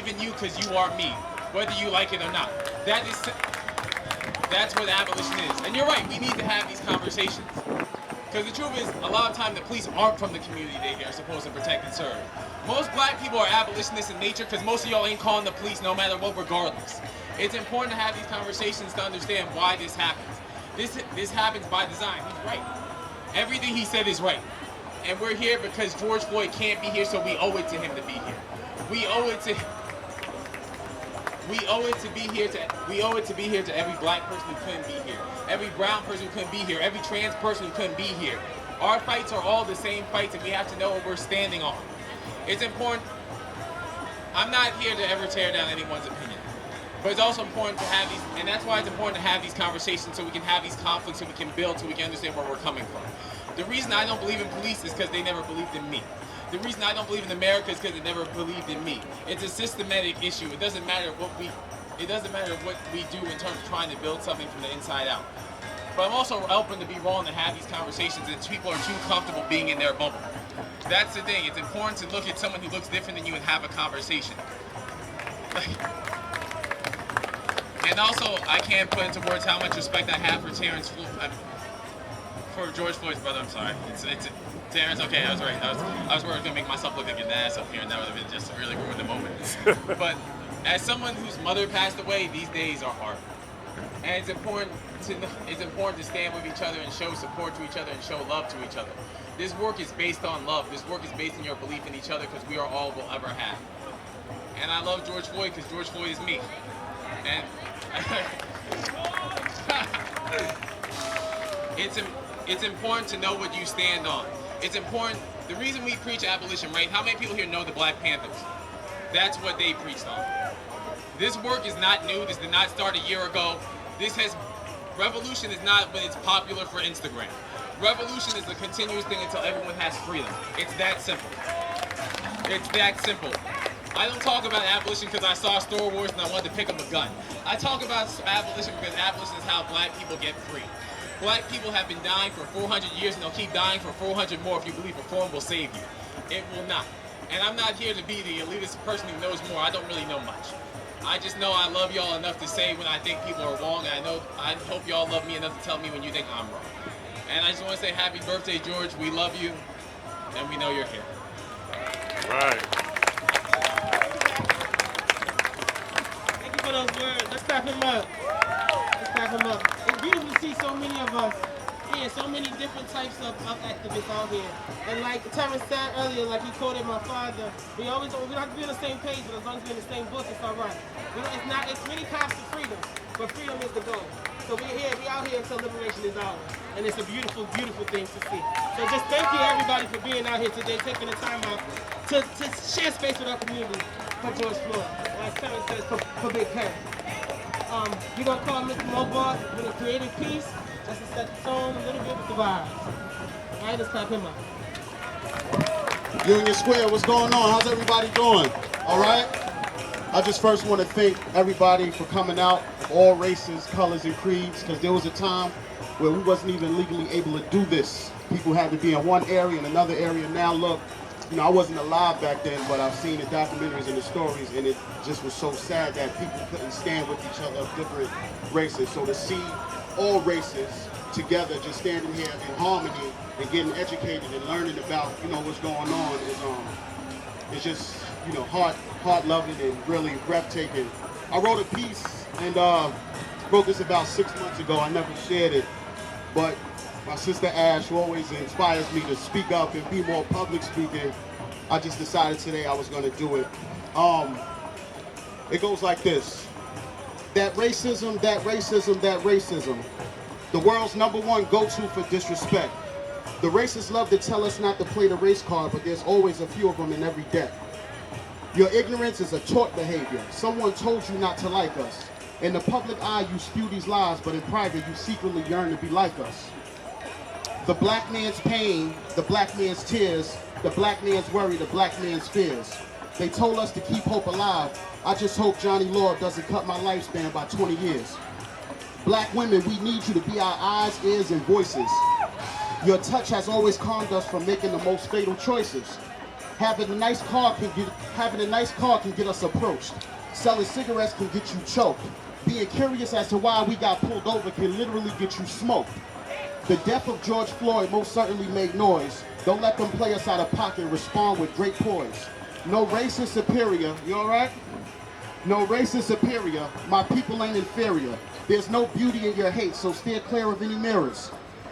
believe in you because you are me, whether you like it or not. That's what abolition is. And you're right, we need to have these conversations. Because the truth is, a lot of times the police aren't from the community they're supposed to protect and serve. Most black people are abolitionists in nature because most of y'all ain't calling the police no matter what, regardless. It's important to have these conversations to understand why this happens. This happens by design. He's right. Everything he said is right. And we're here because George Floyd can't be here, so we owe it to him to be here. We owe it to be here to every black person who couldn't be here, every brown person who couldn't be here, every trans person who couldn't be here. Our fights are all the same fights, and we have to know what we're standing on. It's important. I'm not here to ever tear down anyone's opinion, but it's also important to have these, and that's why it's important to have these conversations so we can have these conflicts, so we can build, so we can understand where we're coming from. The reason I don't believe in police is because they never believed in me. The reason I don't believe in America is because they never believed in me. It's a systematic issue. It doesn't matter what we do in terms of trying to build something from the inside out. But I'm also open to be wrong to have these conversations and people are too comfortable being in their bubble. That's the thing. It's important to look at someone who looks different than you and have a conversation. And also, I can't put into words how much respect I have for George Floyd's brother. I'm sorry. It's Terrence. Okay, I was right. I was worried I was gonna make myself look like an ass up here, and that would have been just really ruined the moment. But as someone whose mother passed away, these days are hard, and it's important to stand with each other and show support to each other and show love to each other. This work is based on love. This work is based on your belief in each other because we are all we'll ever have. And I love George Floyd because George Floyd is me. And it's important to know what you stand on. It's important. The reason we preach abolition, right? How many people here know the Black Panthers? That's what they preached on. This work is not new. This did not start a year ago. Revolution is not when it's popular for Instagram. Revolution is a continuous thing until everyone has freedom. It's that simple. It's that simple. I don't talk about abolition because I saw Star Wars and I wanted to pick up a gun. I talk about abolition because abolition is how black people get free. Black people have been dying for 400 years and they'll keep dying for 400 more if you believe reform will save you. It will not. And I'm not here to be the elitist person who knows more. I don't really know much. I just know I love y'all enough to say when I think people are wrong, and I hope y'all love me enough to tell me when you think I'm wrong. And I just want to say happy birthday, George. We love you, and we know you're here. Right. Thank you for those words. Let's clap him up. Let's clap him up. It's beautiful to see so many of us here, so many different types of activists out here. And like Terrence said earlier, like he quoted my father, we don't have to be on the same page, but as long as we're in the same book, it's all right. It's many paths to freedom, but freedom is the goal. So we out here until liberation is ours. And it's a beautiful, beautiful thing to see. So just thank you everybody for being out here today, taking the time out to share space with our community for George Floyd. Like Terrence says, for Big K. We're going to call Mr. Mobart with a creative piece just to set the tone a little bit with the vibes. All right, let's clap him up. Union Square, what's going on? How's everybody doing? All right? I just first want to thank everybody for coming out, all races, colors, and creeds, because there was a time where we wasn't even legally able to do this. People had to be in one area and another area. Now look, I wasn't alive back then, but I've seen the documentaries and the stories, and it just was so sad that people couldn't stand with each other of different races. So to see all races together, just standing here in harmony and getting educated and learning about, what's going on is just, heart-loving and really breathtaking. I wrote a piece and wrote this about 6 months ago. I never shared it, but my sister Ash, who always inspires me to speak up and be more public speaking, I just decided today I was going to do it. It goes like this. That racism, that racism, that racism. The world's #1 go-to for disrespect. The racists love to tell us not to play the race card, but there's always a few of them in every deck. Your ignorance is a taught behavior. Someone told you not to like us. In the public eye, you spew these lies, but in private, you secretly yearn to be like us. The black man's pain, the black man's tears, the black man's worry, the black man's fears. They told us to keep hope alive. I just hope Johnny Law doesn't cut my lifespan by 20 years. Black women, we need you to be our eyes, ears, and voices. Your touch has always calmed us from making the most fatal choices. Having a nice car can get us approached. Selling cigarettes can get you choked. Being curious as to why we got pulled over can literally get you smoked. The death of George Floyd most certainly made noise. Don't let them play us out of pocket. Respond with great poise. No race is superior. You all right? No race is superior. My people ain't inferior. There's no beauty in your hate, so steer clear of any mirrors.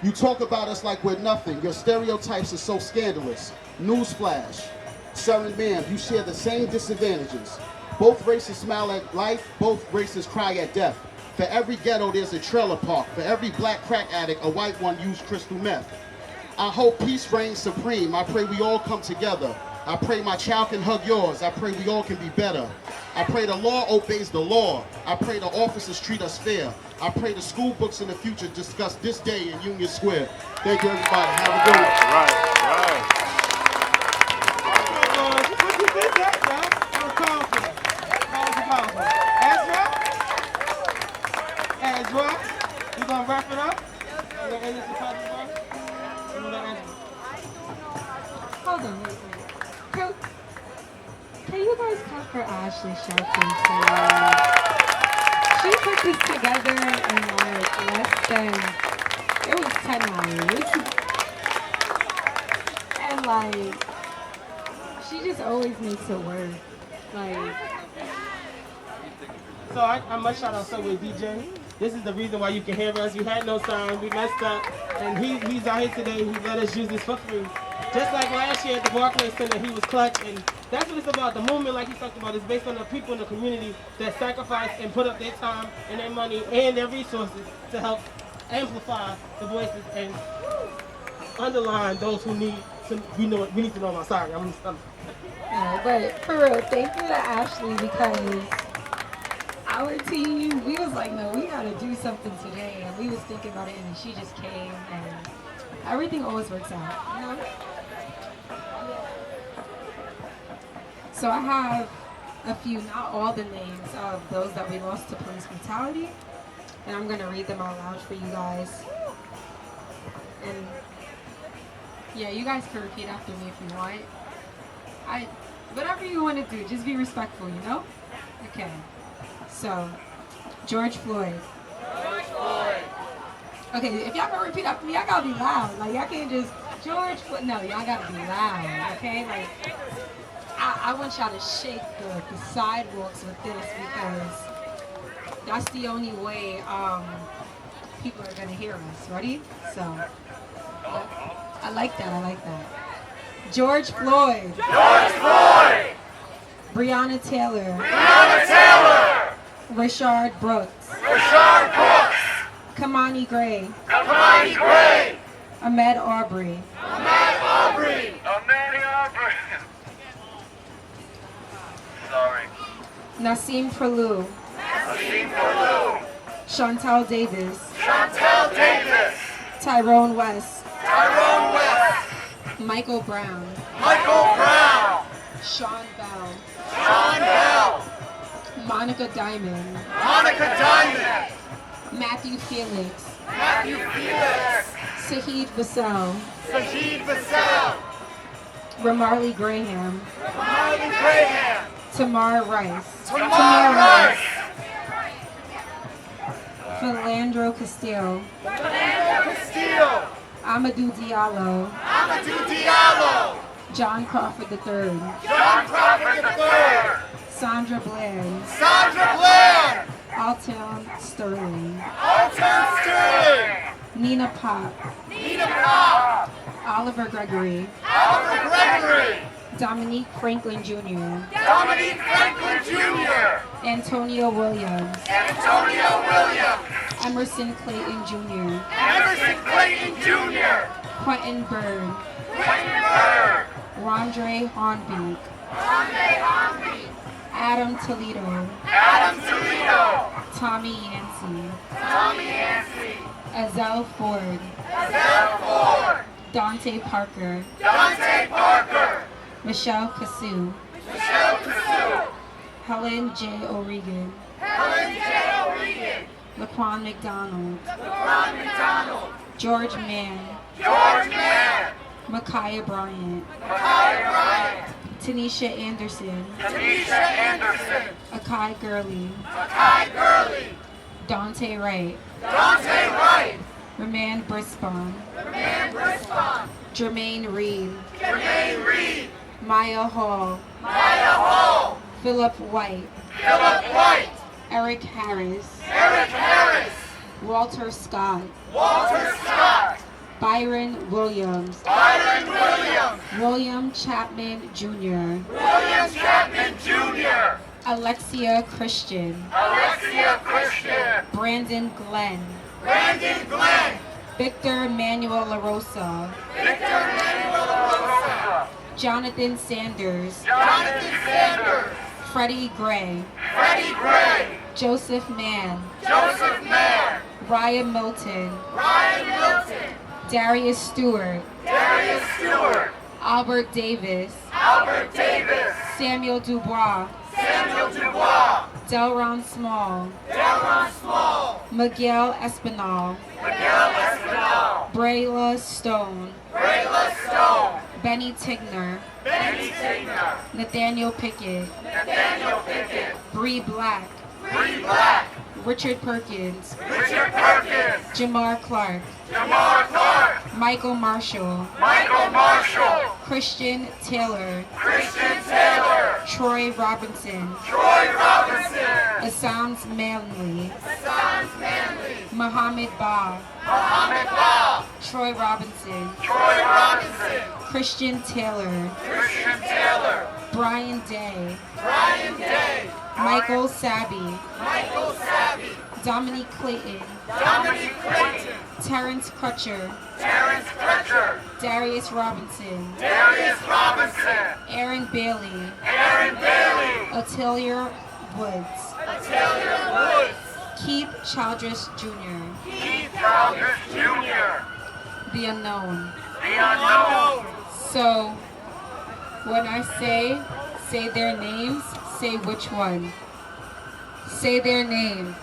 You talk about us like we're nothing. Your stereotypes are so scandalous. Newsflash. Sir and ma'am, you share the same disadvantages. Both races smile at life, both races cry at death. For every ghetto, there's a trailer park. For every black crack addict, a white one used crystal meth. I hope peace reigns supreme. I pray we all come together. I pray my child can hug yours. I pray we all can be better. I pray the law obeys the law. I pray the officers treat us fair. I pray the school books in the future discuss this day in Union Square. Thank you, everybody. Have a good one. Right. What you did that, y'all? That was powerful. Powerful. Ezra, you gonna wrap it up? You gonna end this with positive words? You gonna end it? Hold on, wait. Can you guys clap for Ashley Sharpton, please? She put this together in like less than, it was 10 hours. And like, she just always makes it work. Like, So I must shout out Subway DJ. This is the reason why you can hear us. We had no sound, we messed up, and he's out here today. He let us use this for free. Just like last year at the Barclays Center, he was clutch, and that's what it's about. The movement, like he talked about, is based on the people in the community that sacrifice and put up their time and their money and their resources to help amplify the voices and underline those who need to. We need to know about. Sorry, I'm. no, but for real, thank you to Ashley because our team, we was like, no, we gotta do something today, and we was thinking about it, and she just came, and everything always works out, you know? So I have a few, not all the names of those that we lost to police brutality, and I'm gonna read them out loud for you guys. And yeah, you guys can repeat after me if you want. Whatever you want to do, just be respectful, you know? Okay. So, George Floyd. George Floyd. Okay, if y'all gonna repeat after me, y'all gotta be loud. Like, y'all can't just, George Floyd. No, y'all gotta be loud, okay? Like, I want y'all to shake the sidewalks with this because that's the only way people are gonna hear us. Ready? So, I like that. George Floyd. George Floyd. Breonna Taylor. Breonna Taylor. Rashard Brooks. Rashard Brooks. Kamani Gray. Kamani Gray. Ahmed Arbery. Ahmed Arbery. Ahmed Arbery. Sorry. Nassim Pralou. Nassim Pralou. Chantal Davis. Chantal Davis. Tyrone West. Tyrone West. Michael Brown. Michael Brown. Sean Bell. Sean Bell. Monica Diamond. Monica Diamond. Matthew Felix. Matthew Felix. Saheed Vassell. Sajid Vassell. Ramarley Graham. Marley Graham. Tamar Rice. Tamar Rice. Philandro Castile. Fernando Castillo. Amadou Diallo. Amadou Diallo. John Crawford III. John Crawford III. Sandra Bland. Sandra Bland. Alton Sterling. Alton Sterling. Nina Pop. Nina Pop. Oliver Gregory. Oliver Gregory. Dominique Franklin Jr. Dominique Franklin Jr. Antonio Williams. Antonio Williams. Emerson Clayton Jr. Emerson Clayton Jr. Quentin Byrd. Quentin Byrd. Rondre Hornbeek. Rondé Homby. Adam Toledo. Adam Toledo. Tommy Yancey. Tommy Yancey. Azell Ford. Zell Ford. Dante Parker. Dante Parker. Michelle Cassou. Michelle Cassou. Helen J. O'Regan. Helen J. O'Regan. Laquan McDonald. LeBron McDonald. George Mann. George Mann. Micaiah Bryant, Micaiah Bryant, Tanisha Anderson, Tanisha Anderson, Akai Gurley, Akai Gurley, Dante Wright, Dante Wright, Roman Brisbane, Roman Brisbane, Jermaine Reed, Jermaine Reed, Maya Hall, Maya Hall, Philip White, Philip White, Eric Harris, Eric Harris, Walter Scott, Walter Scott, Byron Williams, Byron Williams, William Chapman Jr., William Chapman Jr., Alexia Christian, Alexia Christian, Brandon Glenn, Brandon Glenn, Victor Manuel LaRosa, Victor Manuel Rosa, Jonathan Sanders, Jonathan Sanders, Freddie Gray, Freddie Gray, Joseph Mann, Joseph Mann, Ryan Milton, Ryan Milton, Darius Stewart, Darius Stewart, Albert Davis, Albert Davis, Samuel Dubois, Samuel Dubois, Delron Small, Delron Small, Miguel Espinal, Miguel Espinal, Brayla Stone, Brayla Stone, Benny Tigner, Benny Tigner, Nathaniel Pickett, Nathaniel Pickett, Bree Black, Bree Black, Richard Perkins, Richard Perkins, Jamar Clark, Jamar Clark, Michael Marshall, Michael Marshall, Christian Taylor, Christian Taylor, Troy Robinson, Troy Robinson, Assams Manley, Sons Manley, Muhammad Ba, Muhammad Ba, Troy Robinson, Troy Robinson, Christian Taylor, Christian Taylor, Brian Day, Brian Day, Michael Sabby, Michael Savvy, Dominique Clayton, Dominique Clayton, Terrence Crutcher, Terrence Crutcher, Darius Robinson, Darius Robinson, Aaron Bailey, Aaron Bailey, Atelier Woods, Atelier Woods, Keith Childress Jr., Keith Childress Jr., The Unknown. The Unknown. So, when I say their names, say which one. Say their name.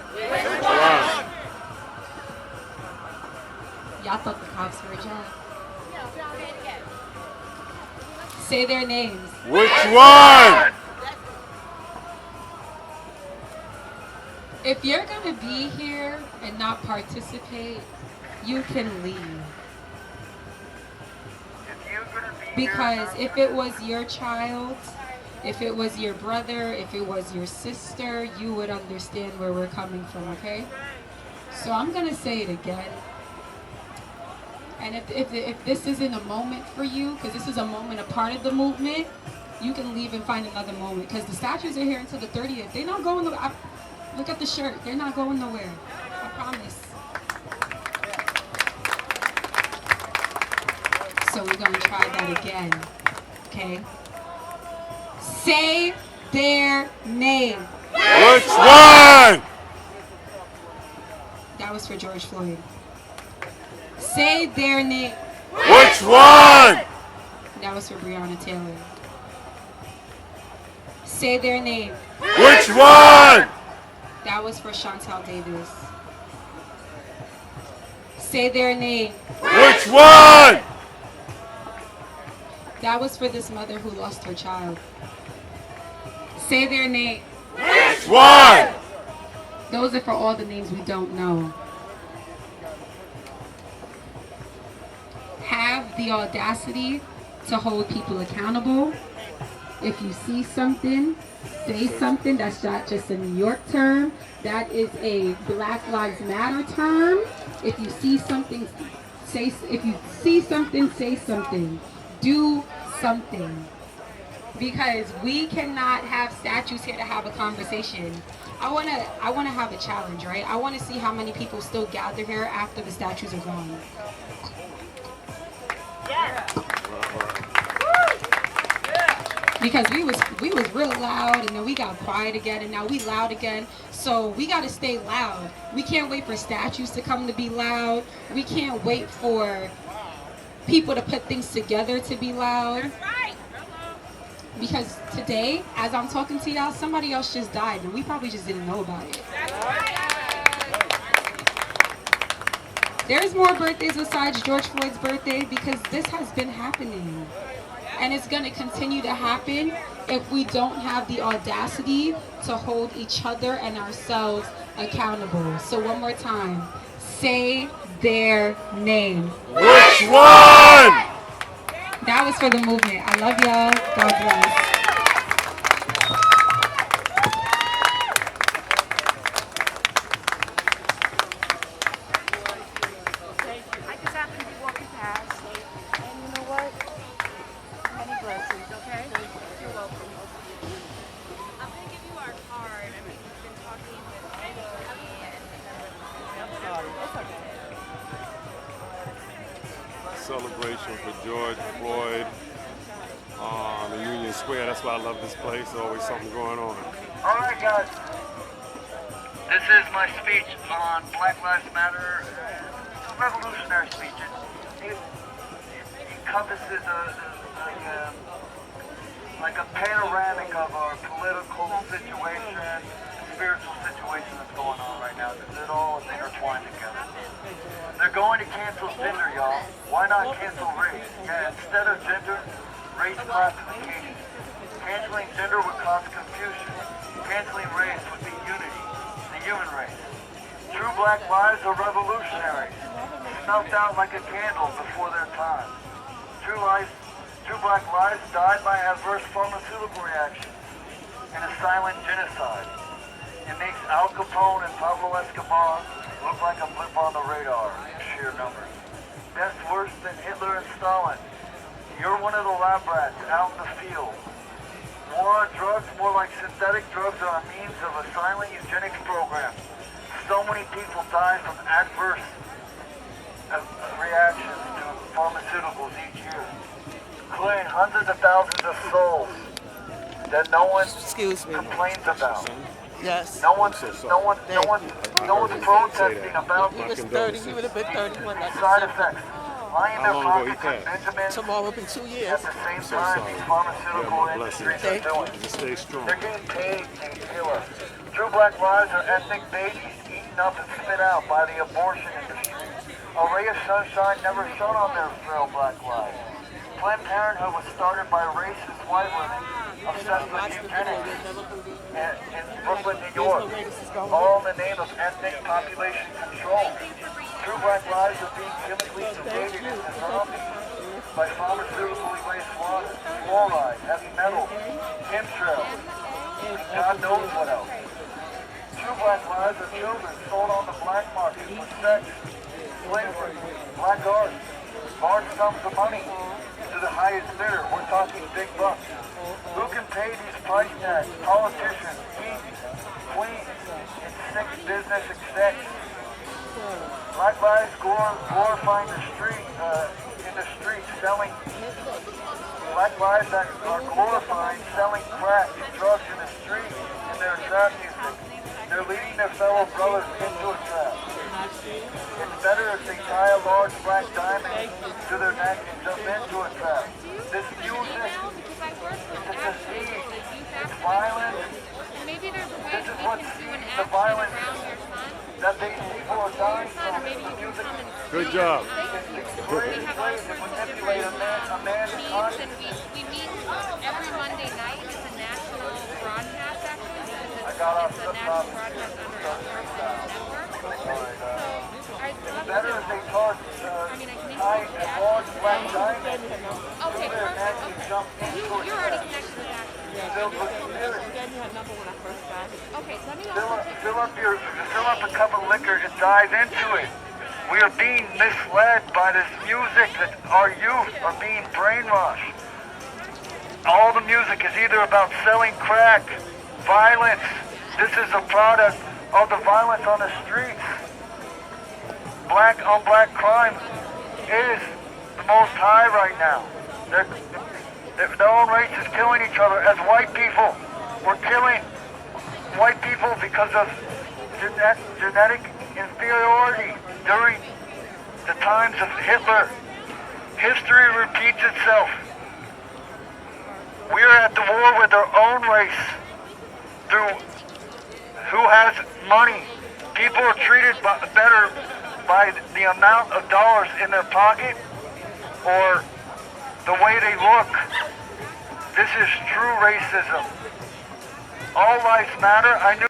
Y'all thought the cops heard y'all. Say their names. Which one? If you're gonna be here and not participate, you can leave. Because if it was your child, if it was your brother, if it was your sister, you would understand where we're coming from, okay? So I'm gonna say it again. And if this isn't a moment for you, because this is a moment, a part of the movement, you can leave and find another moment. Because the statues are here until the 30th. They're not going nowhere. Look at the shirt. They're not going nowhere. I promise. So we're going to try that again. Okay? Say their name. Which one? That was for George Floyd. Say their name. Which one? That was for Breonna Taylor. Say their name. Which one? That was for Chantel Davis. Say their name. Which one? That was for this mother who lost her child. Say their name. Which one? Those are for all the names we don't know. Have the audacity to hold people accountable. If you see something, say something. That's not just a New York term. That is a Black Lives Matter term. If you see something, say. If you see something, say something. Do something. Because we cannot have statues here to have a conversation. I wanna have a challenge, right? I wanna see how many people still gather here after the statues are gone. Because we was real loud, and then we got quiet again, and now we loud again. So we got to stay loud. We can't wait for statues to come to be loud. We can't wait for people to put things together to be loud. That's right. Because today, as I'm talking to y'all, somebody else just died, and we probably just didn't know about it. That's right. There's more birthdays besides George Floyd's birthday because this has been happening. And it's going to continue to happen if we don't have the audacity to hold each other and ourselves accountable. So one more time, say their name. Which one? That was for the movement. I love y'all. God bless. I just happened to be walking past, and you know what? Many blessings, okay? You're welcome. I'm going to give you our card. I mean, we've been talking with Eddie and... I'm sorry. It's okay. Celebration for George Floyd on the Union Square. That's why I love this place. Always something going on. All right, guys. This is my speech on Black Lives Matter. It's a revolutionary speech. It encompasses like a panoramic of our political situation, spiritual situation that's going on right now. It all is intertwined together. They're going to cancel gender, y'all. Why not cancel race? Yeah, instead of gender, race classification. Canceling gender would cause confusion. Canceling race would be unity, the human race. True black lives are revolutionaries, snuffed out like a candle before their time. True black lives died by adverse pharmaceutical reactions and a silent genocide. It makes Al Capone and Pablo Escobar look like a blip on the radar in sheer numbers. That's worse than Hitler and Stalin. You're one of the lab rats out in the field. War on drugs, more like synthetic drugs, are a means of a silent eugenics program. So many people die from adverse reactions to pharmaceuticals each year, including hundreds of thousands of souls that no one complains about. Yes. No one's protesting about He was 30. He would have been 31. these side effects. Lying in their How long ago he pockets passed? of Benjamins Tomorrow will be 2 years. at the same so time sorry. these Yeah, pharmaceutical my blessings. industries are doing. Just stay strong. They're getting paid to kill us. True black lives are ethnic babies eaten up and spit out by the abortion industry. A ray of sunshine never shone on their frail black lives. Planned Parenthood was started by racist white women obsessed with eugenics in Brooklyn, New York, all in the name of ethnic population control. True black lives are being chemically sedated into zombies by pharmaceutically laced water, fluoride, heavy metal, chemtrails, and God knows what else. True black lives are children sold on the black market for sex, slavery, black art, large sums of money to the highest bidder. We're talking big bucks. Who can pay these price tags? Politicians, kings, queens, and sick business execs. Black lives glorifying the street, in the streets, selling. Black lives that are glorifying selling crack and drugs in the street in their trap music. They're leading their fellow brothers into a trap. It's better if they tie a large black diamond to their neck and jump into a trap. This music is a disease. It's violent. Maybe there's a way This is we what can do an the action violence around your son. that these people are dying Son, or from. maybe The you can music come and Good job. we have all ways to sorts of manipulate different a man's teams, conscience. and we meet every Monday night. It's a national broadcast, actually, because it's a national broadcast under NETWARK. So I'd love Better to. if they taught I mean, I can tie introduce a the large action. black diamond Okay, to their neck perfect. and Okay. jump You, into a you're already trap. connected with action. Filled with spirit. She gave me her number when I first got here. Okay, let me also take Fill up a cup of liquor and dive into it. We are being misled by this music that our youth are being brainwashed. All the music is either about selling crack, violence. This is a product of the violence on the streets. Black on black crime is the most high right now. Their own race is killing each other. As white people, we're killing white people because of genetic inferiority during the times of Hitler. History repeats itself. We are at the war with our own race through who has money. People are treated better by the amount of dollars in their pocket or the way they look. This is true racism. All lives matter. I knew